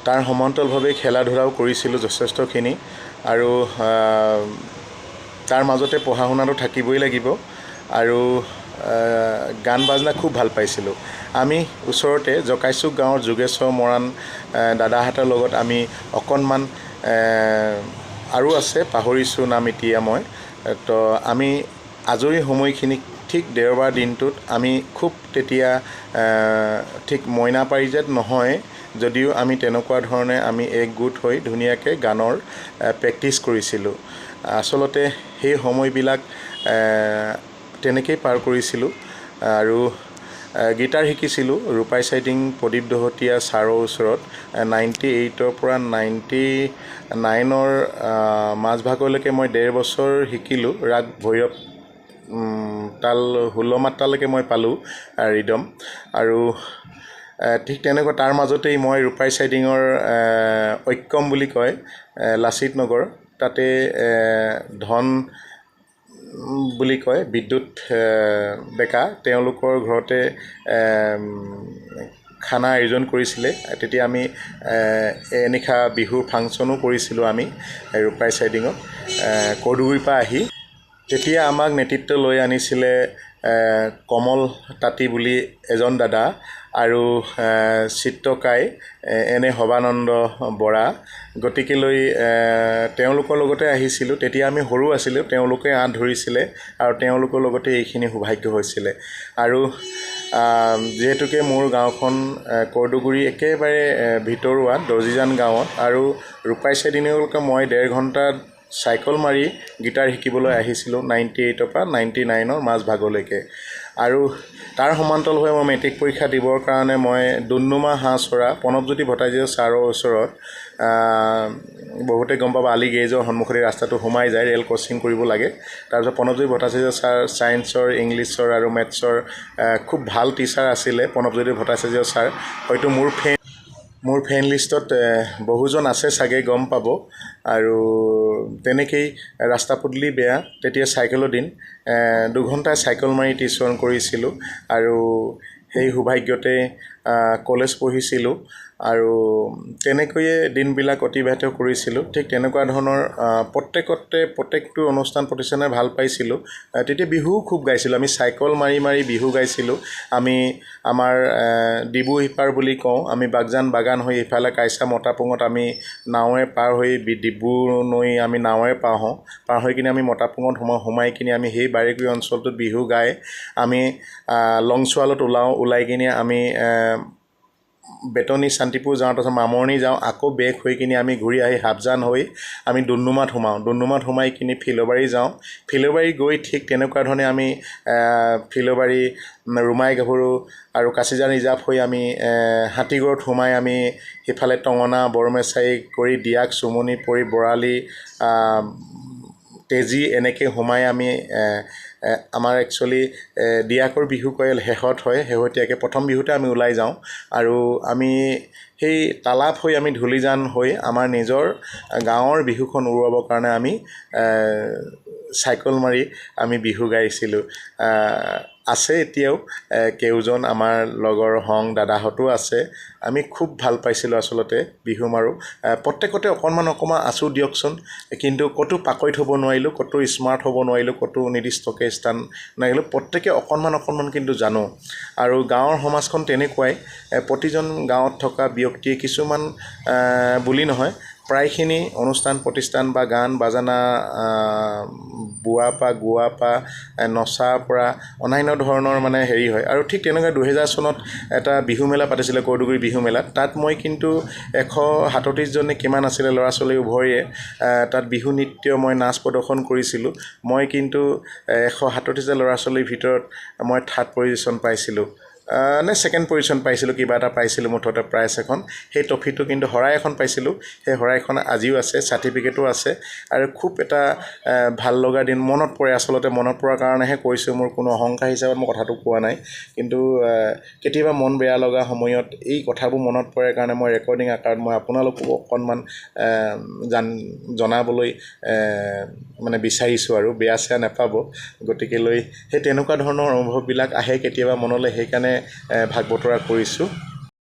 তাৰ সমান্তৰালভাৱে খেলা ধূলাও কৰিছিলোঁ যথেষ্টখিনি আৰু তাৰ মাজতে পঢ়া শুনাটো থাকিবই লাগিব আৰু গান বাজনা খুব ভাল পাইছিলোঁ। আমি ওচৰতে জকাইচুক গাঁৱৰ যোগেশ্বৰ মৰাণ দাদাহঁতৰ লগত আমি অকণমান আৰু আছে পাহৰিছোঁ নাম এতিয়া মই তো আমি আজৰি সময়খিনিক ঠিক দেওবাৰ দিনটোত আমি খুব তেতিয়া ঠিক মইনা পাৰিজাত নহয় যদিও আমি তেনেকুৱা ধৰণে আমি একগোট হৈ ধুনীয়াকৈ গানৰ প্ৰেক্টিছ কৰিছিলোঁ। আচলতে সেই সময়বিলাক তেনেকেই পাৰ কৰিছিলোঁ আৰু গীটাৰ শিকিছিলোঁ ৰূপাই চাইটিং প্ৰদীপ দহতীয়া ছাৰৰ ওচৰত 98ৰ পৰা 99ৰ মাজভাগলৈকে মই 1.5 বছৰ শিকিলোঁ। ৰাগ ভৈৰৱ তাল 16 মাত্ৰালৈকে মই পালোঁ ৰিদম আৰু ঠিক তেনেকুৱা তাৰ মাজতেই মই ৰূপাই চাইটিঙৰ ঐক্যম বুলি কয় লাচিত নগৰ তাতে ধন বুলি কয় বিদ্যুৎ ডেকা তেওঁলোকৰ ঘৰতে খানা আয়োজন কৰিছিলে। তেতিয়া আমি এনিশা বিহুৰ ফাংচনো কৰিছিলোঁ আমি ৰূপাই চাইটিঙত কৰ্দুগুৰিৰ পৰা আহি। তেতিয়া আমাক নেতৃত্ব লৈ আনিছিলে কমল তাঁতী বুলি এজন দাদা আৰু চিত্ৰকাই এনে সবানন্দ বৰা। গতিকেলৈ তেওঁলোকৰ লগতে আহিছিলোঁ। তেতিয়া আমি সৰু আছিলোঁ, তেওঁলোকে আঁত ধৰিছিলে আৰু তেওঁলোকৰ লগতে এইখিনি সৌভাগ্য হৈছিলে। আৰু যিহেতুকে মোৰ গাঁওখন কৰ্দুগুৰি একেবাৰে ভিতৰুৱা দৰ্জিজান গাঁৱত আৰু ৰূপাই চাইটিঙলৈকে মই 1.5 ঘণ্টা চাইকেল মাৰি গীটাৰ শিকিবলৈ আহিছিলোঁ 98ৰ পৰা 99ৰ মাজভাগলৈকে। আৰু তাৰ সমান্তৰালভাৱে মই মেট্ৰিক পৰীক্ষা দিবৰ কাৰণে মই ডুমডুমা হাঁহচৰা প্ৰণৱজ্যোতি ভট্টাচাৰ্য ছাৰৰ ওচৰত বহুতে গম পাব আলি গেৰেজৰ সন্মুখতে ৰাস্তাটো সোমাই যায়, ৰেল ক্ৰছিং কৰিব লাগে। তাৰপিছত প্ৰণৱজ্যোতি ভট্টাচাৰ্য ছাৰ ছায়েন্সৰ ইংলিছৰ আৰু মেথছৰ খুব ভাল টিচাৰ আছিলে প্ৰণৱজ্যোতি ভট্টাচাৰ্য ছাৰ। হয়তো মোৰ ফ্ৰেণ্ড লিষ্টত বহুজন আছে চাগে গম পাব। আৰু তেনেকেই ৰাস্তা পদূলি বেয়া, তেতিয়া চাইকেলৰ দিন 2 ঘণ্টা চাইকেল মাৰি টিউশ্যন কৰিছিলোঁ আৰু সেই সৌভাগ্যতে কলেজ পঢ়িছিলোঁ আৰু তেনেকৈয়ে দিনবিলাক অতিবাহিত কৰিছিলোঁ। ঠিক তেনেকুৱা ধৰণৰ প্ৰত্যেকটো অনুষ্ঠান প্ৰতিষ্ঠানে ভাল পাইছিলোঁ। তেতিয়া বিহুও খুব গাইছিলোঁ, আমি চাইকেল মাৰি মাৰি বিহু গাইছিলোঁ। আমি আমাৰ ডিবু সিপাৰ বুলি কওঁ, আমি বাগজান বাগান হৈ ইফালে কাইছা মতাপুঙত আমি নাৱেৰে পাৰ হৈ ডিবু নৈ আমি নাৱেৰে পাৰ হৈ কিনে আমি মতাপুঙত সোমাই কিনে আমি সেই বাৰেকুৰি অঞ্চলটোত বিহু গাই আমি লংচোৱালত ওলাই কিনে আমি বেতনী শান্তিপুৰ যাওঁ, তাৰপিছত মামৰণি যাওঁ, আকৌ বেক হৈ কিনে আমি ঘূৰি আহি হাফজান হৈ আমি ডুমডুমাত সোমাই কিনি ফিল'বাৰী যাওঁ। ফিল'বাৰী গৈ ঠিক তেনেকুৱা ধৰণে আমি ফিল'বাৰী ৰুমাই গাভৰু আৰু কাছিজান ৰিজাৰ্ভ হৈ আমি হাতীগড়ত সোমাই আমি সিফালে টঙনা বৰমেচাৰি কৰি দিয়াক চুমনি পৰি বৰালি তেজী এনেকৈ সোমাই আমি আমাৰ একচুৱেলি দিয়াকৰ বিহু কয় শেষত হয়, শেহতীয়াকৈ প্ৰথম বিহুতে আমি ওলাই যাওঁ আৰু আমি সেই তালাপ হৈ আমি ধূলিজান হৈ আমাৰ নিজৰ গাঁৱৰ বিহুখন উৰুৱাবৰ কাৰণে আমি চাইকেল মাৰি আমি বিহু গাইছিলোঁ। আছে এতিয়াও কেউজন আমাৰ লগৰ দাদাহঁতো আছে। আমি খুব ভাল পাইছিলোঁ আচলতে বিহু মাৰোঁ। প্ৰত্যেকতে অকণমান আছোঁ দিয়কচোন, কিন্তু ক'তো পাকৈত হ'ব নোৱাৰিলোঁ, ক'তো স্মাৰ্ট হ'ব নোৱাৰিলোঁ, ক'তো নিৰ্দিষ্টকৈ স্থান নাহিলোঁ। প্ৰত্যেকে অকণমান কিন্তু জানো। আৰু গাঁৱৰ সমাজখন তেনেকুৱাই, প্ৰতিজন গাঁৱত থকা ব্যক্তিয়ে কিছুমান বুলি নহয় প্ৰায়খিনি অনুষ্ঠান প্ৰতিষ্ঠান বা গান বাজানা বোৱাৰ পৰা গোৱাৰ পৰা নচাৰ পৰা অন্যান্য ধৰণৰ মানে হেৰি হয়। আৰু ঠিক তেনেকৈ 2000 চনত এটা বিহু মেলা পাতিছিলে কৰ্দুগুৰি বিহু মেলাত। তাত মই কিন্তু 137জনে কিমান আছিলে ল'ৰা ছোৱালী উভয়ে তাত বিহু নৃত্য মই নাচ প্ৰদৰ্শন কৰিছিলোঁ। মই কিন্তু 137টা ল'ৰা ছোৱালীৰ ভিতৰত মই 3rd পজিশ্যন পাইছিলোঁ নে 2nd পজিশ্যন পাইছিলোঁ, কিবা এটা পাইছিলোঁ মুঠতে প্ৰাইজ এখন। সেই ট্ৰফিটো কিন্তু শৰাই এখন পাইছিলোঁ, সেই শৰাইখন আজিও আছে, চাৰ্টিফিকেটো আছে। আৰু খুব এটা ভাল লগা দিন মনত পৰে। আচলতে মনত পৰাৰ কাৰণেহে কৈছোঁ, মোৰ কোনো অহংকাৰ হিচাপত মই কথাটো কোৱা নাই, কিন্তু কেতিয়াবা মন বেয়া লগা সময়ত এই কথাবোৰ মনত পৰে কাৰণে মই ৰেকৰ্ডিং আকাৰত মই আপোনালোককো অকণমান জনাবলৈ মানে বিচাৰিছোঁ আৰু বেয়া চেয়া নাপাব। গতিকেলৈ সেই তেনেকুৱা ধৰণৰ অনুভৱবিলাক আহে কেতিয়াবা মনলৈ, সেইকাৰণে ভাগ বতৰা কৰিছোঁ।